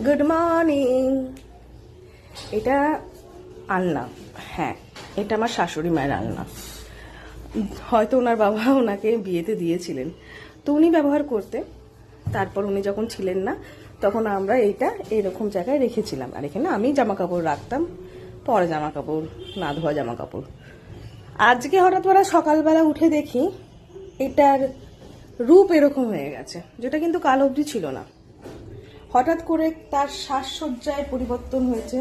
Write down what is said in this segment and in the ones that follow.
Good morning. এটা আলনা, হ্যাঁ এটা আমার শাশুড়ি মায়ের আলনা। হয়তো ওনার বাবা ওনাকে বিয়েতে দিয়েছিলেন, তো উনি ব্যবহার করতে। তারপর উনি যখন ছিলেন না তখন আমরা এইটা এরকম জায়গায় রেখেছিলাম। আর এখানে আমি জামা কাপড় রাখতাম, পরে জামা কাপড়, না ধোয়া জামা কাপড়। আজকে হঠাৎ করে সকালবেলা উঠে দেখি এটার রূপ এরকম হয়ে গেছে, যেটা কিন্তু কাল অবধি ছিল না। হঠাৎ করে তার সাজসজ্জায় পরিবর্তন হয়েছে।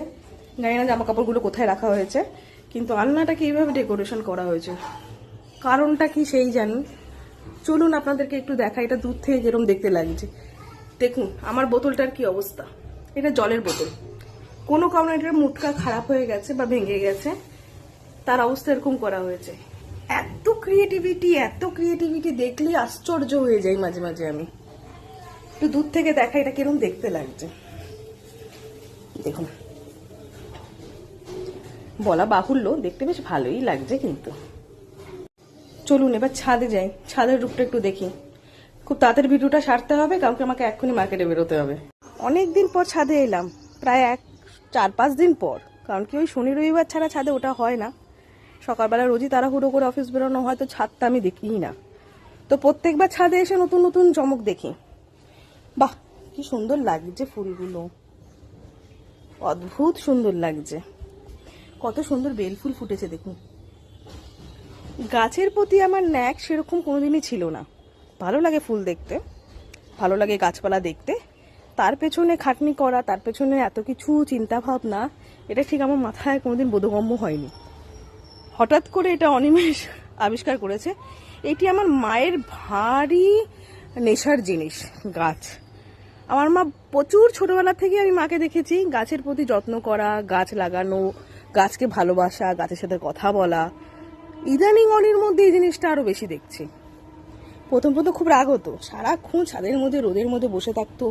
জানি না জামা কাপড়গুলো কোথায় রাখা হয়েছে, কিন্তু আলনাটাকে এইভাবে ডেকোরেশন করা হয়েছে। কারণটা কি সেই জানি। চলুন আপনাদেরকে একটু দেখা, এটা দূর থেকে যেরকম দেখতে লাগছে। দেখুন আমার বোতলটার কি অবস্থা। এটা জলের বোতল, কোনো কারণে এটার মুটকা খারাপ হয়ে গেছে বা ভেঙে গেছে, তার অবস্থা এরকম করা হয়েছে। এত ক্রিয়েটিভিটি দেখলে আশ্চর্য হয়ে যাই মাঝে মাঝে আমি। একটু দূর থেকে দেখা এটা কিরকম দেখতে লাগছে দেখুন। বলা বাহুল্য, দেখতে বেশ ভালোই লাগছে। কিন্তু চলুন এবার ছাদে যাই, ছাদের রূপটা একটু দেখি। খুব তাড়াতাড়ি ভিডিওটা সারতে হবে, কারণ কি আমাকে এক্ষুনি মার্কেটে বেরোতে হবে। অনেকদিন পর ছাদে এলাম, প্রায় 4-5 দিন পর। কারণ কি ওই শনি রবিবার ছাড়া ছাদে ওটা হয় না। সকালবেলা রোজই তাড়াহুড়ো করে অফিস বেরোনো হয়, তো ছাদটা আমি দেখিই না। তো প্রত্যেকবার ছাদে এসে নতুন নতুন চমক দেখি। বাহ, কি সুন্দর লাগছে ফুলগুলো, অদ্ভুত সুন্দর লাগছে। কত সুন্দর বেল ফুল ফুটেছে দেখুন। গাছের প্রতি আমার ন্যাক সেরকম কোনোদিনই ছিল না। ভালো লাগে ফুল দেখতে, ভালো লাগে গাছপালা দেখতে। তার পেছনে খাটনি করা, তার পেছনে এত কিছু চিন্তা ভাবনা, এটা ঠিক আমার মাথায় কোনোদিন বোধগম্য হয়নি। হঠাৎ করে এটা অনিমেষ আবিষ্কার করেছে। এটি আমার মায়ের ভারী নেশার জিনিস, গাছ। আমার মা প্রচুর ছোটবেলা থেকে আমি মাকে দেখেছি গাছের প্রতি যত্ন করা, গাছ লাগানো, গাছকে ভালোবাসা, গাছের সাথে কথা বলা। ইদানিং অনির মধ্যে এই জিনিসটা আরো বেশি দেখছি। প্রথম খুব রাগ হতো, সারাক্ষণ ছাদের মধ্যে রোদের মধ্যে বসে থাকতো।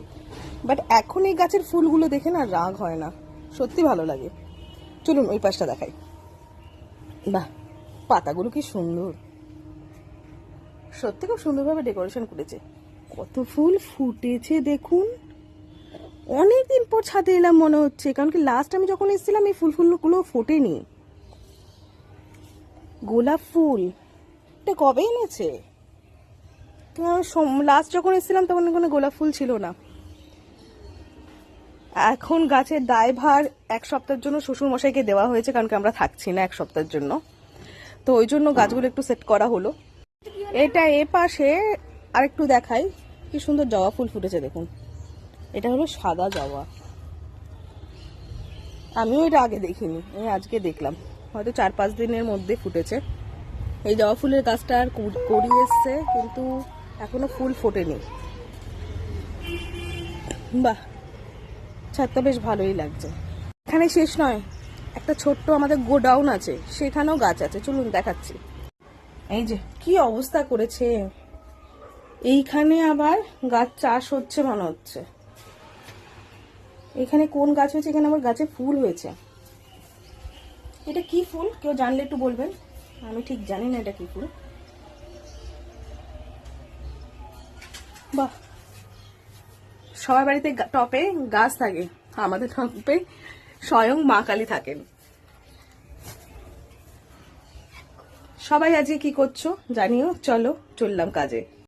বাট এখন এই গাছের ফুলগুলো দেখে না রাগ হয় না, সত্যি ভালো লাগে। চলুন ওই পাশটা দেখাই। বাহ, পাতাগুলো কি সুন্দর, সত্যি খুব সুন্দরভাবে ডেকোরেশন করেছে। কত ফুল ফুটেছে দেখুন। অনেকদিন পর ছাদে এলাম মনে হচ্ছে, কারণ কি লাস্ট আমি যখন এসেছিলাম এই ফুলগুলো ফোটেনি। গোলাপ ফুল এটা কবে এনেছে? লাস্ট যখন এসেছিলাম তখন কোনো গোলাপ ফুল ছিল না। এখন গাছের দায়ভার 1 সপ্তাহের জন্য শ্বশুর মশাইকে দেওয়া হয়েছে, কারণ কি আমরা থাকছি না 1 সপ্তাহের জন্য। তো ওই জন্য গাছগুলো একটু সেট করা হলো। এটা এ পাশে আরেকটু দেখাই, কি সুন্দর জবা ফুল ফুটেছে দেখুন। এটা হলো সাদা জবা, আমিও এটা আগে দেখিনি, আমি আজকে দেখলাম। হয়তো 4-5 দিনের মধ্যে ফুটেছে। এই জবা ফুলের গাছটা আর কড়ি এসছে, কিন্তু এখনো ফুল ফোটেনি। বাহ, ছাদটা বেশ ভালোই লাগছে। এখানে শেষ নয়, একটা ছোট্ট আমাদের গোডাউন আছে, সেখানেও গাছ আছে, চলুন দেখাচ্ছি। এই যে কি অবস্থা করেছে, এইখানে আবার গাছ চাষ হচ্ছে মনে হচ্ছে। এখানে কোন গাছ হয়েছে, এখানে আবার গাছে ফুল হয়েছে। এটা কি ফুল কেউ জানলে একটু বলবেন, আমি ঠিক জানি না এটা কি ফুল। বাহ, সবার বাড়িতে টপে গাছ থাকে, আমাদের টপে স্বয়ং মা কালী থাকেন। সবাই আজকে কি করছো জানিও, চলো চললাম কাজে।